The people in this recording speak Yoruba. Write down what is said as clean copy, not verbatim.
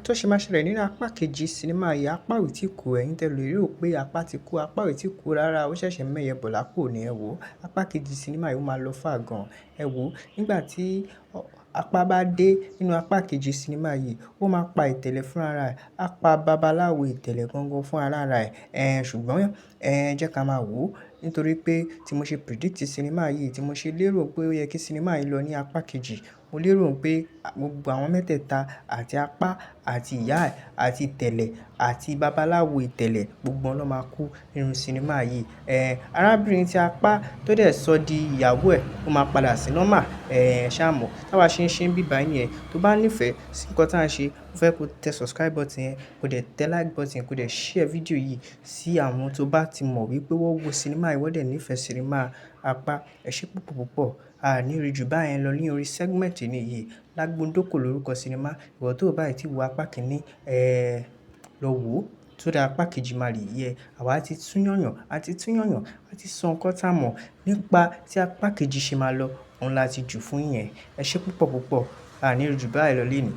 Tó ṣe máa ṣẹlẹ̀ nínú apá kejì sinimá yìí, apá ò tí kú. Ẹ̀yin tẹ lè rò pé apá ti kú, apá ò tí kú rárá. Ó ṣẹ̀ṣẹ̀ mẹ́yẹ bọ̀ lápò ni ẹ wò. Apá kejì sinimá yìí ó máa lọ far gan. Ẹ wò, nígbà tí apá bá dé nínú apá kejì sinimá yìí, ó máa pa ìtẹ̀lẹ̀ fún ara ẹ̀. A pa babaláwo ìtẹ̀lẹ̀ gangan fún ara ẹ̀. Ṣùgbọ́n jẹ́ ká máa wò ó. Nítorí pé tí mo ṣe predict sinimá yìí, tí mo ṣe lérò pé ó yẹ kí sinimá yìí lọ ní apá kejì, mo lérò pé gbogbo àwọn mẹ́tẹ̀ẹ̀ta àti apá àti ìyá ẹ̀ àti ìtẹ̀lẹ̀ àti babaláwo ìtẹ̀lẹ̀ gbogbo wọn ló máa kú nínú sinimá yìí. Arábìnrin tí apá tó dẹ̀ sọ di ìyàwó ẹ̀, ó máa padà sí normal. Ṣá mọ̀, táwa ṣe ń ṣe ń bí báyìí nìyẹn. Tó bá nífẹ̀ẹ́ sí nǹkan tí a ń ṣe, mo fẹ́ kó tẹ subscribe button yẹn, kó dẹ̀ tẹ like button, kó dẹ̀ share fídíò yìí sí àwọn tó bá ti mọ̀ wípé wọ́n wo sinimá yìí, wọ́n dẹ̀ nífẹ̀ẹ́ sinimá apá. Ẹ ṣé púpọ̀ púpọ̀. A ní rí jù báyẹn lọ ní orí segment nìyí. Lágbóńdókò lórúkọ sinimá. Ìwọ tó bá ti wo apá kìíní, lọ wò ó. So that apá kejì máa lè yé ẹ. Àwa ti tún yànyàn, a ti tún yànyàn, a ti sọ nǹkan tá a mọ̀ nípa tí apá kejì ṣe máa lọ. Òun la ti jù fún yín yẹn. Ẹ ṣé púpọ̀ púpọ̀. A ní rí jù báyìí lọ lénìí.